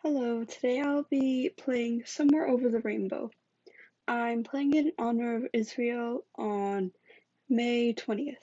Hello, today I'll be playing Somewhere Over the Rainbow. I'm playing it in honor of Israel on May 20th.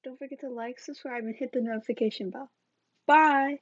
Don't forget to like, subscribe, and hit the notification bell. Bye!